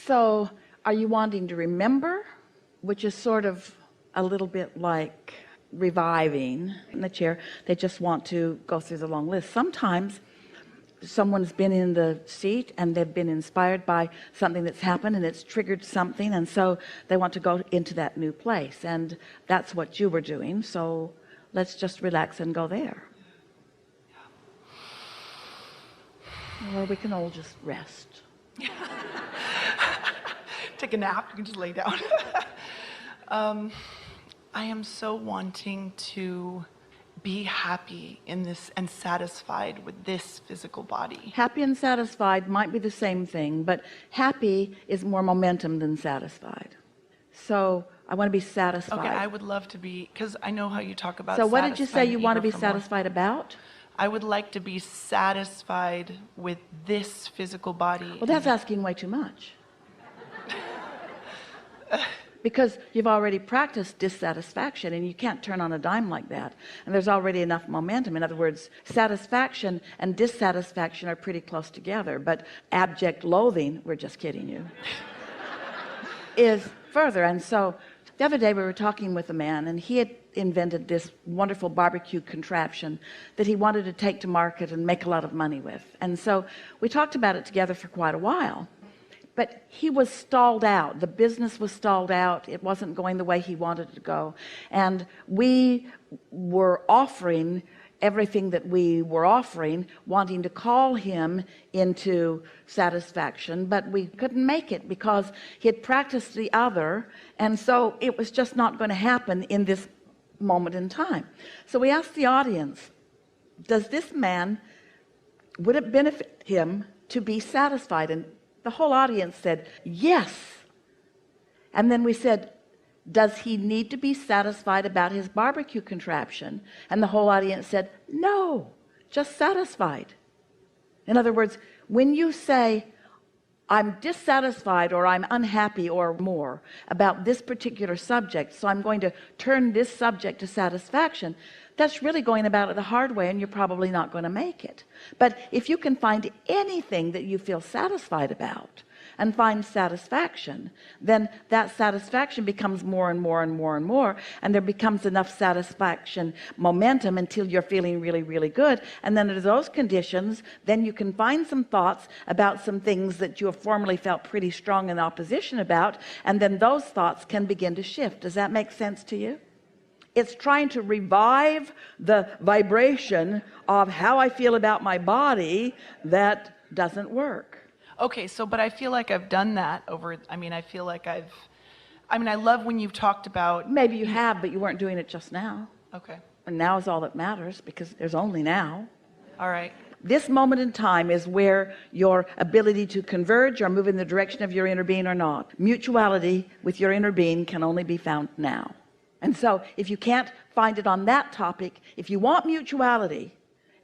So are you wanting to remember, which is sort of a little bit like reviving in the chair? They just want to go through the long list. Sometimes someone's been in the seat and they've been inspired by something that's happened and it's triggered something, and so they want to go into that new place, and that's what you were doing. So let's just relax and go there. Or we can all just rest. Take a nap. You can just lay down. I am so wanting to be happy in this and satisfied with this physical body. Happy and satisfied might be the same thing, but happy is more momentum than satisfied. So I want to be satisfied. Okay, I would love to be, because I know how you talk about. So what did you say you want to be satisfied about? I would like to be satisfied with this physical body. Well, that's asking way too much. Because you've already practiced dissatisfaction, and you can't turn on a dime like that, and there's already enough momentum. In other words, satisfaction and dissatisfaction are pretty close together, but abject loathing, we're just kidding you, is further. And so the other day we were talking with a man, and he had invented this wonderful barbecue contraption that he wanted to take to market and make a lot of money with. And so we talked about it together for quite a while. But he was stalled out. The business was stalled out. It wasn't going the way he wanted it to go. And we were offering everything that we were offering, wanting to call him into satisfaction, but we couldn't make it because he had practiced the other. And so it was just not going to happen in this moment in time. So we asked the audience, does this man, would it benefit him to be satisfied? And the whole audience said yes. And then we said, does he need to be satisfied about his barbecue contraption? And the whole audience said no, just satisfied. In other words, when you say I'm dissatisfied or I'm unhappy or more about this particular subject, so I'm going to turn this subject to satisfaction, that's really going about it the hard way, and you're probably not going to make it. But if you can find anything that you feel satisfied about and find satisfaction, then that satisfaction becomes more and more and more and more, and there becomes enough satisfaction momentum until you're feeling really, really good. And then under those conditions, then you can find some thoughts about some things that you have formerly felt pretty strong in opposition about, and then those thoughts can begin to shift. Does that make sense to you? It's trying to revive the vibration of how I feel about my body that doesn't work. Okay, so, but I feel like I've done that over, I feel like I love when you've talked about. Maybe you have, but you weren't doing it just now. Okay. And now is all that matters, because there's only now. All right. This moment in time is where your ability to converge or move in the direction of your inner being or not. Mutuality with your inner being can only be found now. And so if you can't find it on that topic, if you want mutuality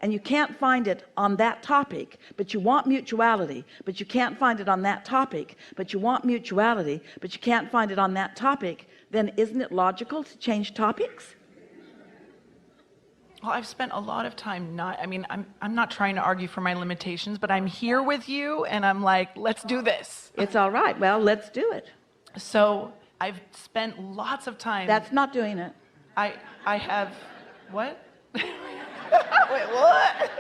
and you can't find it on that topic, but you want mutuality, but you can't find it on that topic, but you want mutuality, but you can't find it on that topic, then isn't it logical to change topics? Well, I've spent a lot of time I'm not trying to argue for my limitations, but I'm here with you and I'm like, let's do this. It's all right. Well, let's do it. So I've spent lots of time. That's not doing it. I have, what? Wait, what?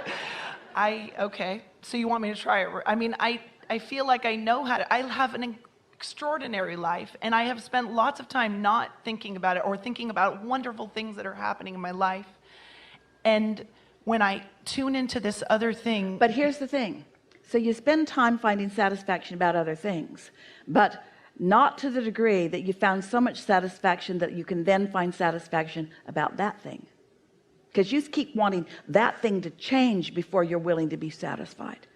Okay. So you want me to try it? I feel like I know how to, I have an extraordinary life, and I have spent lots of time not thinking about it or thinking about wonderful things that are happening in my life. And when I tune into this other thing. But here's the thing. So you spend time finding satisfaction about other things, but not to the degree that you found so much satisfaction that you can then find satisfaction about that thing, because you keep wanting that thing to change before you're willing to be satisfied.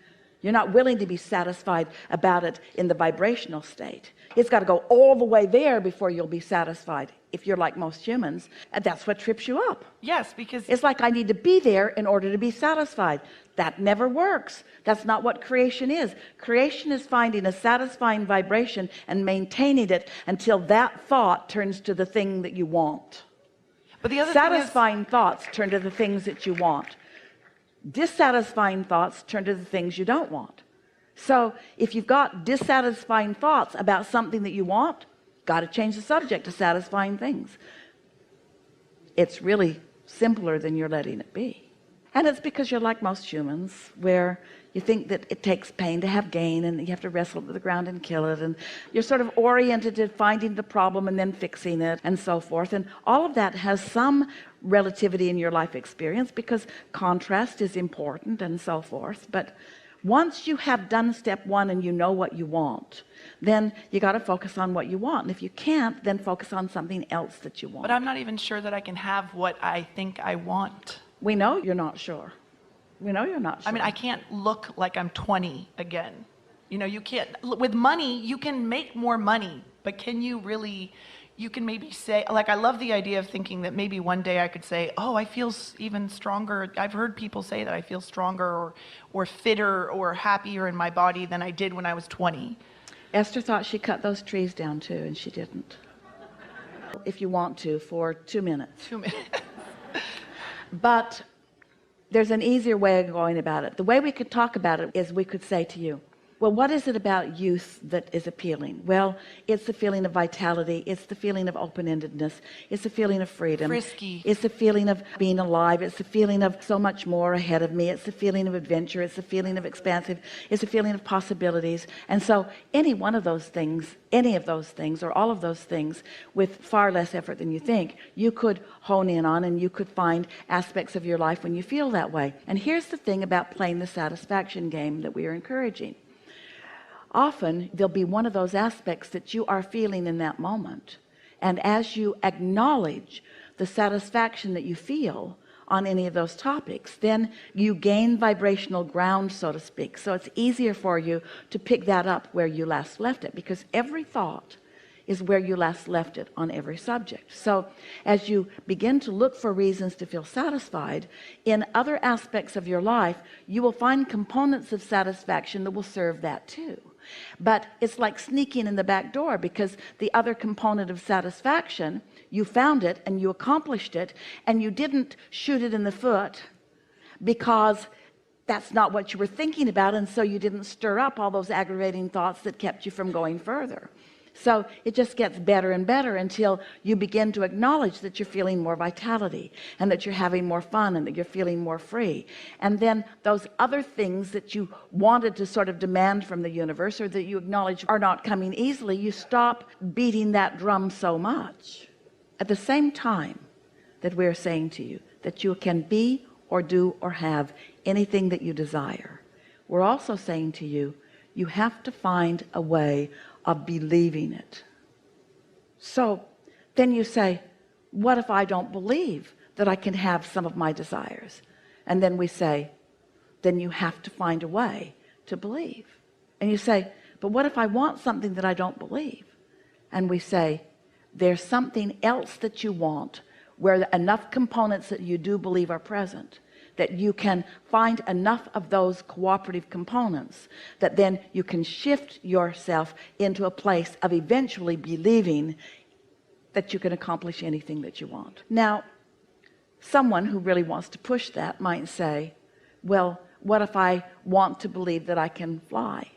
You're not willing to be satisfied about it in the vibrational state. It's got to go all the way there before you'll be satisfied, if you're like most humans, and that's what trips you up. Yes, because it's like I need to be there in order to be satisfied. That never works. That's not what creation is. Creation is finding a satisfying vibration and maintaining it until that thought turns to the thing that you want. But the other satisfying thoughts turn to the things that you want. Dissatisfying thoughts turn to the things you don't want. So if you've got dissatisfying thoughts about something that you want, got to change the subject to satisfying things. It's really simpler than you're letting it be. And it's because you're like most humans, where you think that it takes pain to have gain, and you have to wrestle it to the ground and kill it, and you're sort of oriented to finding the problem and then fixing it and so forth. And all of that has some relativity in your life experience, because contrast is important and so forth. But once you have done step one and you know what you want, then you got to focus on what you want. And if you can't, then focus on something else that you want. But I'm not even sure that I can have what I think I want. We know you're not sure. We know you're not sure. I mean, I can't look like I'm 20 again. You know, you can't, with money, you can make more money, but can you really, you can maybe say, like, I love the idea of thinking that maybe one day I could say, oh, I feel even stronger. I've heard people say that I feel stronger or fitter or happier in my body than I did when I was 20. Esther thought she cut those trees down too, and she didn't. If you want to, for 2 minutes. 2 minutes. But there's an easier way of going about it. The way we could talk about it is we could say to you, well, what is it about youth that is appealing? Well, it's the feeling of vitality. It's the feeling of open-endedness. It's the feeling of freedom. Frisky. It's the feeling of being alive. It's the feeling of so much more ahead of me. It's the feeling of adventure. It's the feeling of expansive. It's the feeling of possibilities. And so any one of those things, any of those things, or all of those things, with far less effort than you think, you could hone in on, and you could find aspects of your life when you feel that way. And here's the thing about playing the satisfaction game that we are encouraging. Often there'll be one of those aspects that you are feeling in that moment, and as you acknowledge the satisfaction that you feel on any of those topics, then you gain vibrational ground, so to speak. So it's easier for you to pick that up where you last left it, because every thought is where you last left it on every subject. So as you begin to look for reasons to feel satisfied in other aspects of your life, you will find components of satisfaction that will serve that too. But it's like sneaking in the back door, because the other component of satisfaction, you found it and you accomplished it, and you didn't shoot it in the foot because that's not what you were thinking about, and so you didn't stir up all those aggravating thoughts that kept you from going further. So it just gets better and better until you begin to acknowledge that you're feeling more vitality, and that you're having more fun, and that you're feeling more free. And then those other things that you wanted to sort of demand from the universe, or that you acknowledge are not coming easily, you stop beating that drum so much. At the same time that we're saying to you that you can be or do or have anything that you desire, we're also saying to you, you have to find a way of believing it. So then you say, what if I don't believe that I can have some of my desires? And then we say, then you have to find a way to believe. And you say, but what if I want something that I don't believe? And we say, there's something else that you want, where enough components that you do believe are present, that you can find enough of those cooperative components that then you can shift yourself into a place of eventually believing that you can accomplish anything that you want. Now, someone who really wants to push that might say, well, what if I want to believe that I can fly?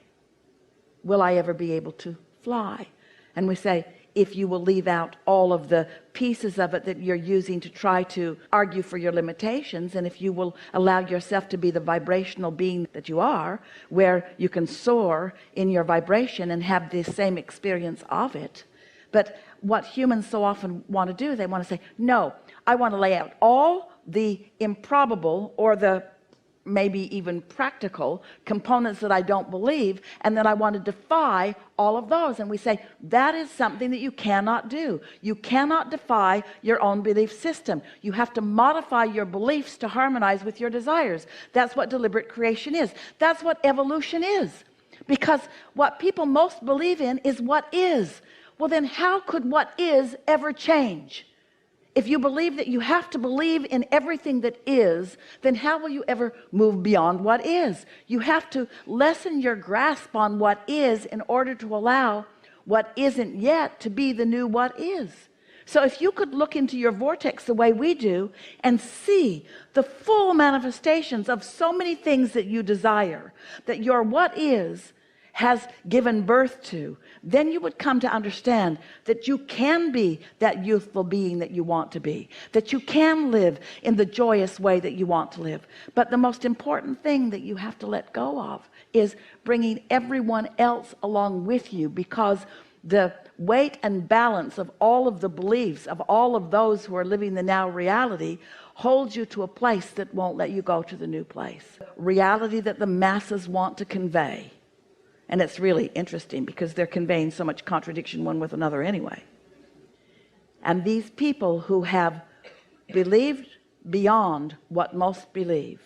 Will I ever be able to fly? And we say, if you will leave out all of the pieces of it that you're using to try to argue for your limitations, and if you will allow yourself to be the vibrational being that you are, where you can soar in your vibration and have the same experience of it. But what humans so often want to do, they want to say, no, I want to lay out all the improbable, or the maybe even practical components that I don't believe, and then I want to defy all of those. And we say that is something that you cannot do. You cannot defy your own belief system. You have to modify your beliefs to harmonize with your desires. That's what deliberate creation is. That's what evolution is. Because what people most believe in is what is. Well, then how could what is ever change? If you believe that you have to believe in everything that is, then how will you ever move beyond what is? You have to lessen your grasp on what is in order to allow what isn't yet to be the new what is. So if you could look into your vortex the way we do and see the full manifestations of so many things that you desire, that your what is has given birth to, then you would come to understand that you can be that youthful being that you want to be, that you can live in the joyous way that you want to live. But the most important thing that you have to let go of is bringing everyone else along with you, because the weight and balance of all of the beliefs of all of those who are living the now reality holds you to a place that won't let you go to the new place. Reality that the masses want to convey. And it's really interesting because they're conveying so much contradiction one with another anyway. And these people who have believed beyond what most believe,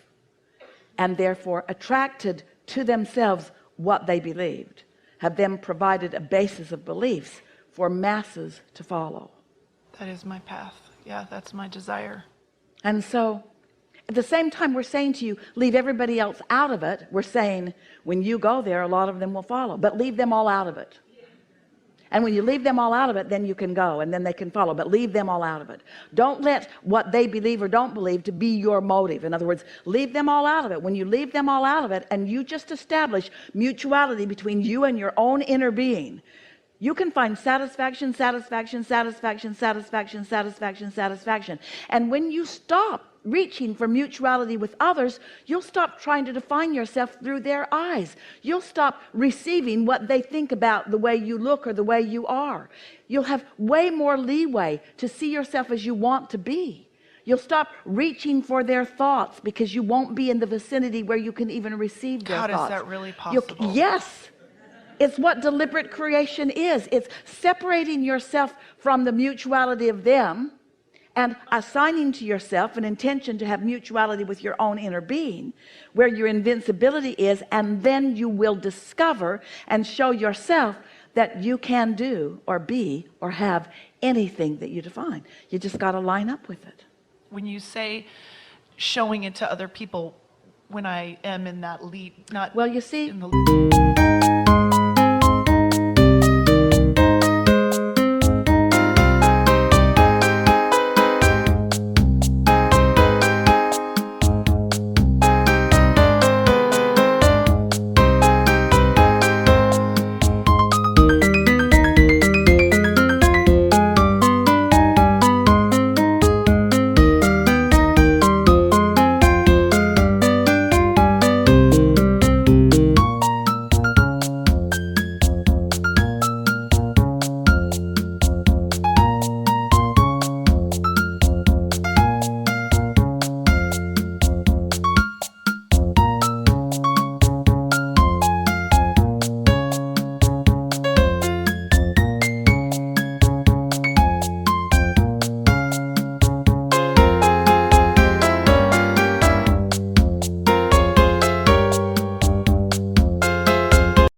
and therefore attracted to themselves what they believed, have then provided a basis of beliefs for masses to follow. That is my path. Yeah, that's my desire. And so at the same time we're saying to you, leave everybody else out of it. We're saying when you go there, a lot of them will follow, but leave them all out of it. And when you leave them all out of it, then you can go and then they can follow, but leave them all out of it. Don't let what they believe or don't believe to be your motive. In other words, leave them all out of it. When you leave them all out of it and you just establish mutuality between you and your own inner being, you can find satisfaction, satisfaction, satisfaction, satisfaction, satisfaction, satisfaction. And when you stop reaching for mutuality with others, you'll stop trying to define yourself through their eyes. You'll stop receiving what they think about the way you look or the way you are. You'll have way more leeway to see yourself as you want to be. You'll stop reaching for their thoughts because you won't be in the vicinity where you can even receive their thoughts. How is that really possible? Yes. It's what deliberate creation is. It's separating yourself from the mutuality of them and assigning to yourself an intention to have mutuality with your own inner being, where your invincibility is, and then you will discover and show yourself that you can do or be or have anything that you define. You just got to line up with it. When you say showing it to other people, when I am in that lead, not well, you see, in the